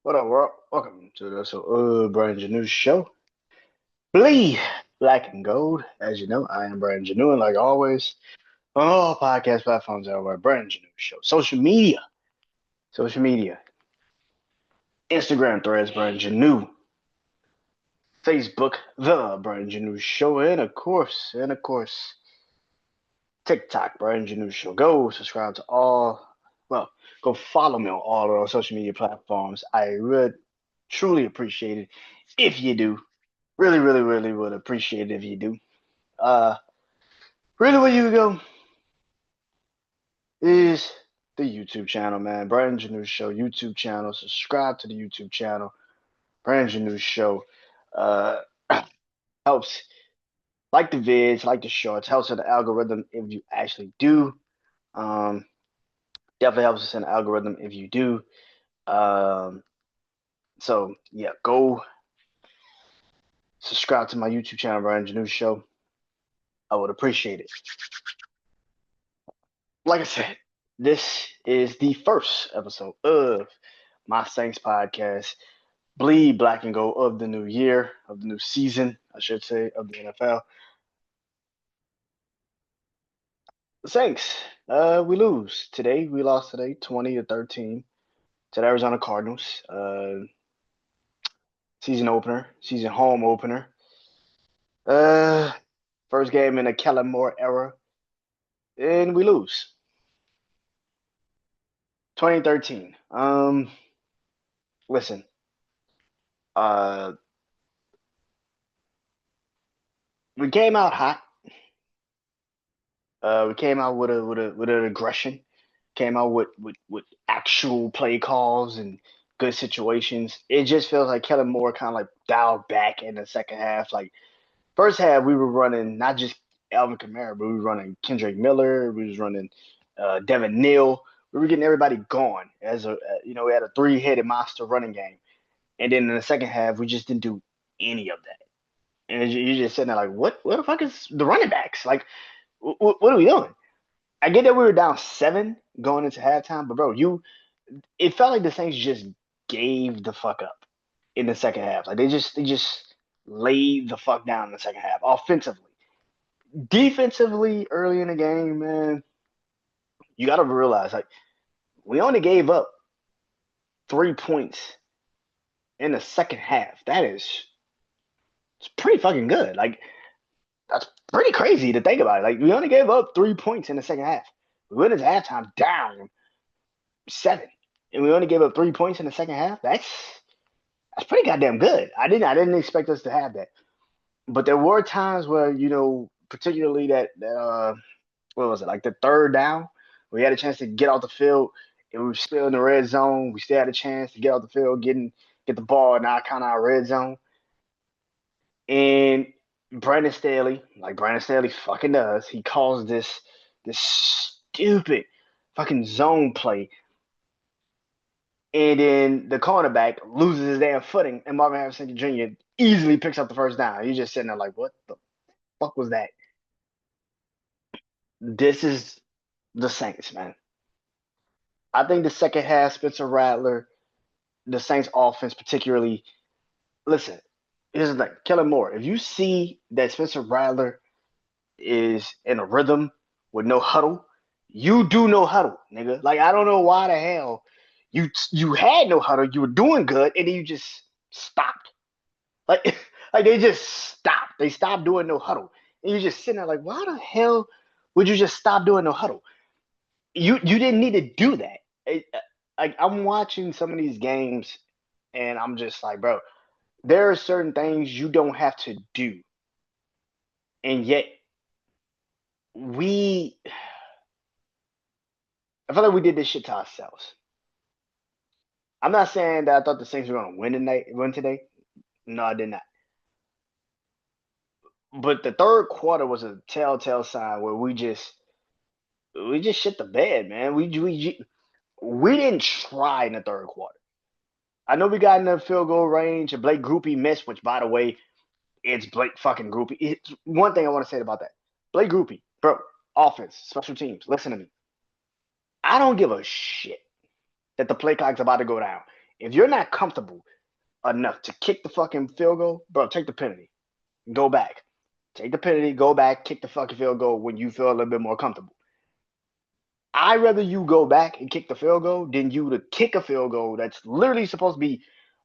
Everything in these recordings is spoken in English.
What up, world? Welcome to the BrandonJaneauShow. Bleed black and gold. As you know, I am Brandon Janeau, and like always, on all podcast platforms everywhere, Brandon Janeau Show. Social media, Instagram threads, Brandon Janeau, Facebook, the Brandon Janeau Show, and of course, TikTok, Brandon Janeau Show. Go subscribe to well, go follow me on all of our social media platforms. I would truly appreciate it if you do. Really, really, really would appreciate it if you do. Uh, really, where you go is the YouTube channel, man. Brandon Janeau Show YouTube channel. Subscribe to the YouTube channel. Brandon Janeau Show. Uh, helps like the vids, like the shorts. Helps with the algorithm if you actually do. Um, definitely helps us in the algorithm if you do. Um, so yeah, go subscribe to my YouTube channel, Brandon Janeau Show. I would appreciate it. Like I said, this is the first episode of my Saints podcast, Bleed Black and Gold of the new year, of the new season, I should say, of the NFL. The Saints, we lose today. We lost today, 20-13, to the Arizona Cardinals. Season opener, season home opener. Uh, first game in the Kellen Moore era, and we lose. 2013. Listen, uh, we came out hot. We came out with an aggression. Came out with actual play calls and good situations. It just feels like Kellen Moore kind of like dialed back in the second half. Like first half, we were running not just Alvin Kamara, but we were running Kendrick Miller. We was running Devin Neal. We were getting everybody going as we had a three-headed monster running game. And then in the second half, we just didn't do any of that. And you're just sitting there like, what the fuck is the running backs? Like, what are we doing? I get that we were down 7 going into halftime, but bro, it felt like the Saints just gave the fuck up in the second half. Like they just laid the fuck down in the second half offensively. Defensively, early in the game, man, you got to realize like we only gave up 3 points in the second half. It's pretty fucking good. Like that's pretty crazy to think about it. Like we only gave up 3 points in the second half. We went into halftime down 7, and we only gave up 3 points in the second half. That's pretty goddamn good. I didn't expect us to have that. But there were times where particularly that what was it, like the third down, we had a chance to get off the field, and we were still in the red zone. We still had a chance to get off the field, get the ball in our kind of our red zone. And Brandon Staley fucking does, he calls this stupid fucking zone play, and then the cornerback loses his damn footing, and Marvin Harrison Jr. easily picks up the first down. You're just sitting there like, what the fuck was that? This is the Saints, man. I think the second half, Spencer Rattler, the Saints offense particularly. Listen, here's the thing, Kellen Moore. If you see that Spencer Rattler is in a rhythm with no huddle, you do no huddle, nigga. Like I don't know why the hell you had no huddle. You were doing good, and then you just stopped. Like like they just stopped. They stopped doing no huddle, and you're just sitting there like, why the hell would you just stop doing no huddle? You didn't need to do that. Like I'm watching some of these games, and I'm just like, bro, there are certain things you don't have to do, and yet we, I feel like we did this shit to ourselves. I'm not saying that I thought the Saints were gonna win today. No, I did not. But the third quarter was a telltale sign where we just shit the bed, man. We didn't try in the third quarter. I know we got in the field goal range and Blake Groupie missed, which by the way, it's Blake fucking Groupie. It's one thing I want to say about that. Blake Groupie, bro, offense, special teams. Listen to me. I don't give a shit that the play clock's about to go down. If you're not comfortable enough to kick the fucking field goal, bro, take the penalty. Go back. Take the penalty, go back, kick the fucking field goal when you feel a little bit more comfortable. I'd rather you go back and kick the field goal than you to kick a field goal that's literally supposed to be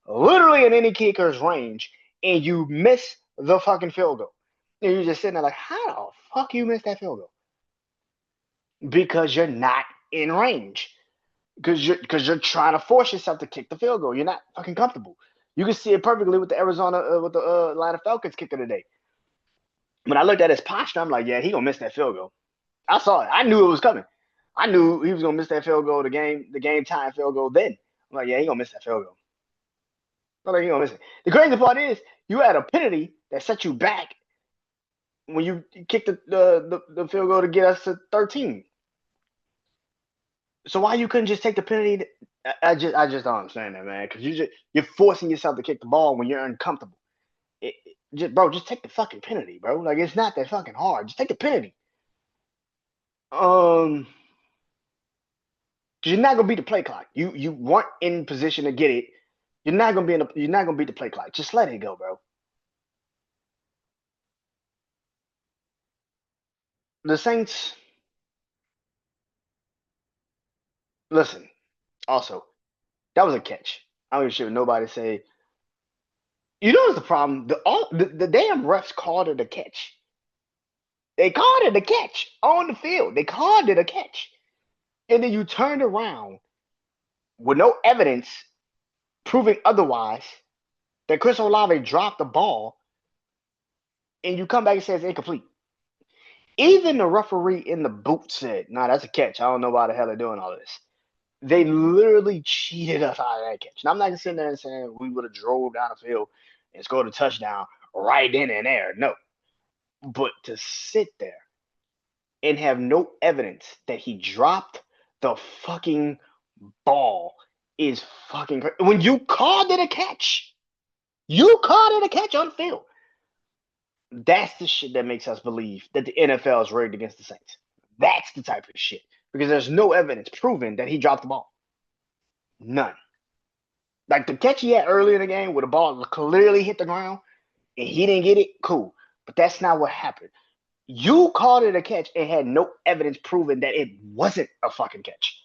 literally in any kicker's range and you miss the fucking field goal. And you're just sitting there like, how the fuck you missed that field goal? Because you're not in range. Because you're trying to force yourself to kick the field goal. You're not fucking comfortable. You can see it perfectly with the Arizona with the Atlanta Falcons kicker today. When I looked at his posture, I'm like, yeah, he gonna miss that field goal. I saw it. I knew it was coming. I knew he was gonna miss that field goal, the game time field goal. Then I'm like, yeah, he gonna miss that field goal. I'm like, he gonna miss it. The crazy part is, you had a penalty that set you back when you kicked the field goal to get us to 13. So why you couldn't just take the penalty? I just don't understand that, man. Because you're forcing yourself to kick the ball when you're uncomfortable. Just take the fucking penalty, bro. Like, it's not that fucking hard. Just take the penalty. Because you're not gonna beat the play clock. You weren't in position to get it. You're not gonna beat the play clock. Just let it go, bro. The Saints, listen. Also, that was a catch. I don't even sure nobody say. You know what's the problem? The damn refs called it a catch. They called it a catch on the field. They called it a catch, and then you turned around with no evidence proving otherwise that Chris Olave dropped the ball, and you come back and say it's incomplete. Even the referee in the booth said, "Nah, that's a catch. I don't know why the hell they're doing all this." They literally cheated us out of that catch. And I'm not sitting there and saying we would have drove down the field and scored a touchdown right then and there. No. But to sit there and have no evidence that he dropped the fucking ball is fucking crazy. When you called it a catch, you called it a catch on the field. That's the shit that makes us believe that the NFL is rigged against the Saints. That's the type of shit. Because there's no evidence proving that he dropped the ball. None. Like the catch he had earlier in the game where the ball clearly hit the ground and he didn't get it, cool. But that's not what happened. You called it a catch and had no evidence proving that it wasn't a fucking catch.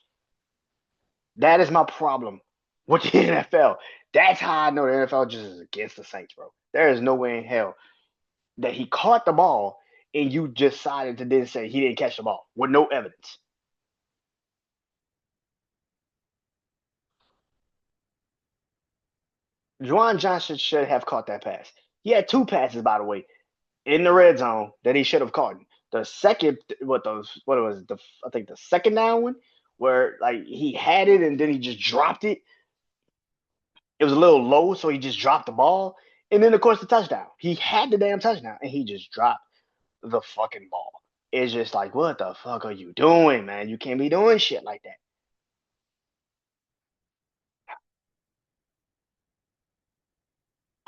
That is my problem with the NFL. That's how I know the NFL just is against the Saints, bro. There is no way in hell that he caught the ball and you decided to then say he didn't catch the ball with no evidence. Juwan Johnson should have caught that pass. He had two passes, by the way, in the red zone that he should have caught. The second, what was it? I think the second down one, where like he had it and then he just dropped it. It was a little low, so he just dropped the ball. And then of course the touchdown. He had the damn touchdown and he just dropped the fucking ball. It's just like, what the fuck are you doing, man? You can't be doing shit like that.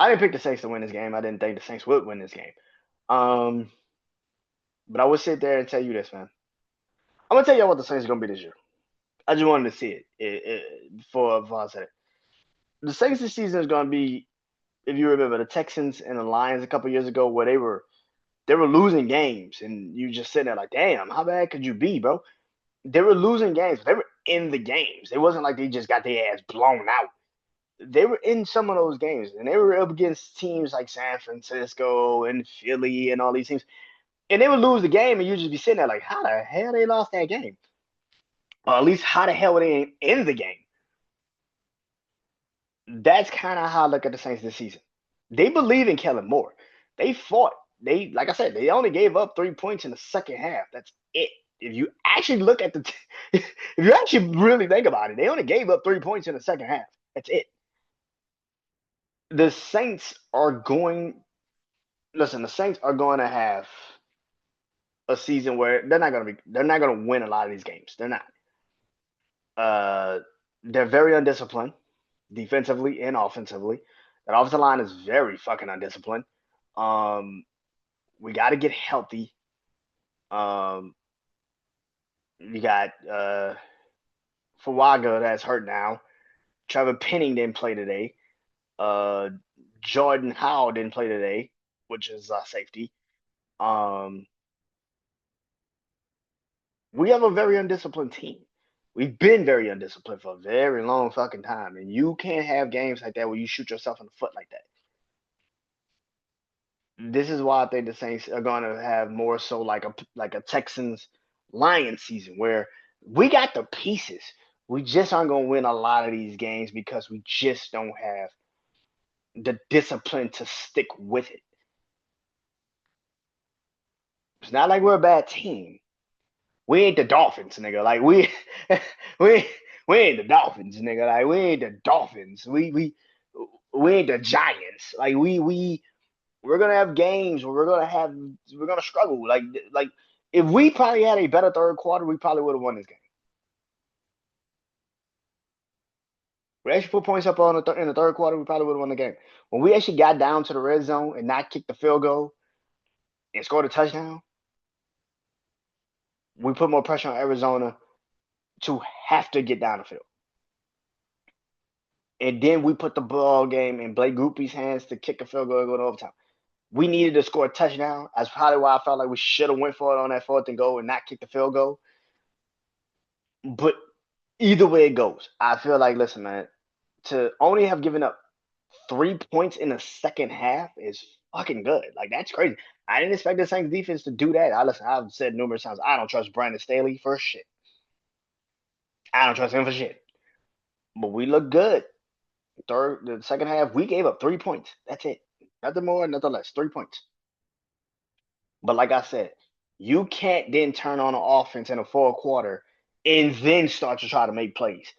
I didn't pick the Saints to win this game. I didn't think the Saints would win this game. Um, but I would sit there and tell you this, man. I'm gonna tell you what the Saints are gonna be this year. I just wanted to see before I said it. The Saints this season is gonna be, if you remember, the Texans and the Lions a couple years ago, where they were losing games, and you just sitting there like, damn, how bad could you be, bro? They were losing games. They were in the games. It wasn't like they just got their ass blown out. They were in some of those games, and they were up against teams like San Francisco and Philly and all these teams, and they would lose the game, and you'd just be sitting there like, how the hell they lost that game? Or at least how the hell were they in the game? That's kind of how I look at the Saints this season. They believe in Kellen Moore. They fought. Like I said, they only gave up 3 points in the second half. That's it. If you actually look at if you actually really think about it, they only gave up 3 points in the second half. That's it. The Saints are going. Listen, the Saints are going to have a season where they're not going to win a lot of these games. They're not. Uh, they're very undisciplined defensively and offensively. That offensive line is very fucking undisciplined. Um, we got to get healthy. Um, you got Fawaga that's hurt now. Trevor Penning didn't play today. Uh, Jordan Howell didn't play today, which is safety. Um, we have a very undisciplined team. We've been very undisciplined for a very long fucking time, and you can't have games like that where you shoot yourself in the foot like that. This is why I think the Saints are going to have more so like a Texans Lions season where we got the pieces. We just aren't going to win a lot of these games because we just don't have the discipline to stick with it. It's not like we're a bad team. We ain't the Dolphins, nigga. Like we we ain't the Dolphins, nigga. Like we ain't the Dolphins. We ain't the Giants. Like we're gonna have games where we're gonna struggle. Like if we probably had a better third quarter, we probably would have won this game. We actually put points up in the third quarter, we probably would have won the game. When we actually got down to the red zone and not kicked the field goal and scored a touchdown, we put more pressure on Arizona to have to get down the field. And then we put the ball game in Blake Grupe's hands to kick a field goal and go to overtime. We needed to score a touchdown. That's probably why I felt like we should have went for it on that fourth and goal and not kick the field goal. But either way it goes, I feel like, listen, man, to only have given up 3 points in the second half is fucking good. Like, that's crazy. I didn't expect the Saints defense to do that. I've said numerous times, I don't trust Brandon Staley for shit. I don't trust him for shit. But we look good. The second half, we gave up 3 points. That's it. Nothing more, nothing less. 3 points. But like I said, you can't then turn on an offense in a fourth quarter and then start to try to make plays.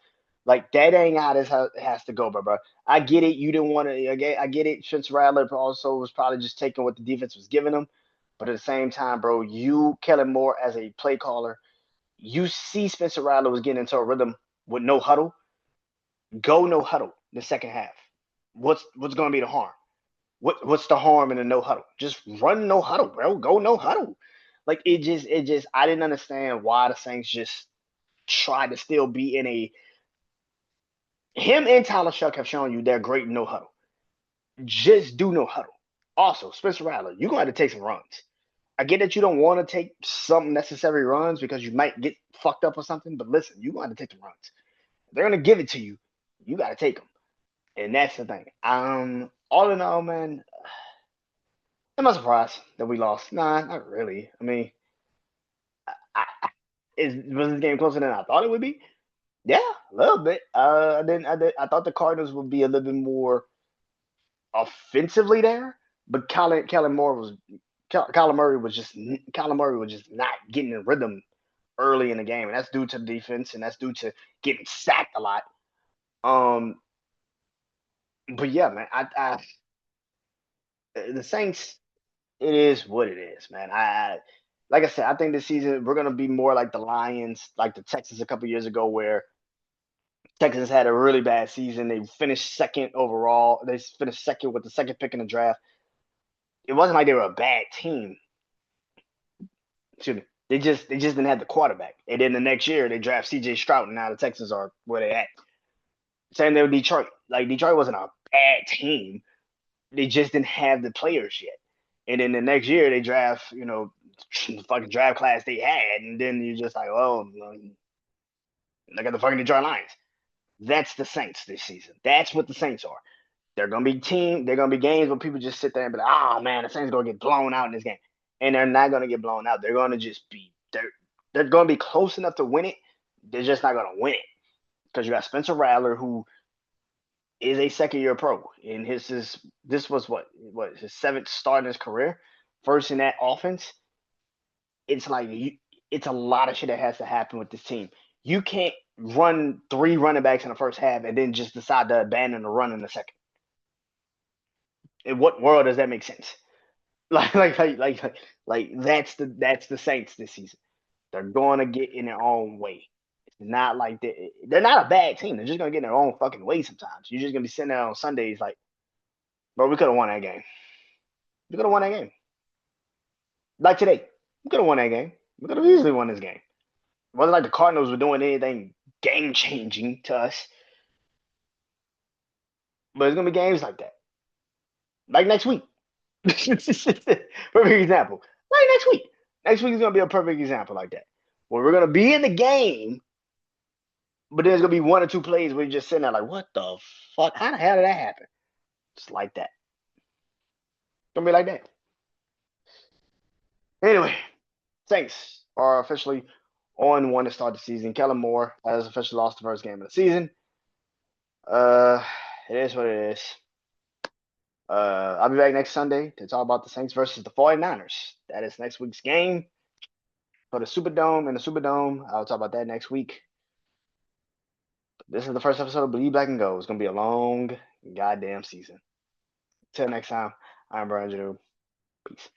Like that ain't how this has to go, bro. I get it. You didn't want to. I get it. Spencer Rattler also was probably just taking what the defense was giving him. But at the same time, bro, you Kellen Moore as a play caller, you see Spencer Rattler was getting into a rhythm with no huddle. Go no huddle the second half. What's going to be the harm? What's the harm in a no huddle? Just run no huddle, bro. Go no huddle. Like it just I didn't understand why the Saints just tried to still be in a him and Tyler Shuck have shown you they're great in no huddle. Just do no huddle. Also, Spencer Rattler, you're gonna have to take some runs. I get that you don't want to take some necessary runs because you might get fucked up or something, but listen, you're gonna have to take the runs. They're gonna give it to you. You gotta take them. And that's the thing. All in all, man, am I surprised that we lost? Nah, not really. I mean, was this game closer than I thought it would be? Yeah, a little bit. I thought the Cardinals would be a little bit more offensively there, but Kyler Murray was just not getting in rhythm early in the game, and that's due to the defense, and that's due to getting sacked a lot. Um, but yeah, man, the Saints, it is what it is, man. Like I said, I think this season we're gonna be more like the Lions, like the Texans a couple years ago, where Texans had a really bad season. They finished second overall. They finished second with the second pick in the draft. It wasn't like they were a bad team. Excuse me. They just didn't have the quarterback. And then the next year they draft C.J. Stroud, and now the Texans are where they at. Same thing with Detroit. Like Detroit wasn't a bad team. They just didn't have the players yet. And then the next year they draft, the fucking draft class they had, and then you're just like, oh, look at the fucking Detroit Lions. That's the Saints this season. That's what the Saints are. They're gonna be games where people just sit there and be like, oh man, the Saints gonna get blown out in this game. And they're not gonna get blown out. They're gonna just be they're gonna be close enough to win it. They're just not gonna win it. Because you got Spencer Rattler, who is a second year pro. And this was his seventh start in his career. First in that offense. It's like it's a lot of shit that has to happen with this team. You can't run three running backs in the first half and then just decide to abandon the run in the second. In what world does that make sense? Like that's the Saints this season. They're going to get in their own way. It's not like they're not a bad team. They're just going to get in their own fucking way sometimes. You're just going to be sitting there on Sundays like, bro, we could have won that game. We could have won that game. Like today, we could have won that game. We could have easily won this game. It wasn't like the Cardinals were doing anything game changing to us. But it's gonna be games like that. Like next week. Perfect example. Like next week. Next week is gonna be a perfect example like that. Where we're gonna be in the game, but there's gonna be one or two plays where you're just sitting there like, what the fuck? How the hell did that happen? Just like that. It's gonna be like that. Anyway, Saints are officially on one to start the season. Kellen Moore has officially lost the first game of the season. Uh, it is what it is. I'll be back next Sunday to talk about the Saints versus the 49ers. That is next week's game for the Superdome and the Superdome. I'll talk about that next week. This is the first episode of Bleed Black and Go. It's gonna be a long goddamn season. Till next time, I'm Brandon Janeau. Peace.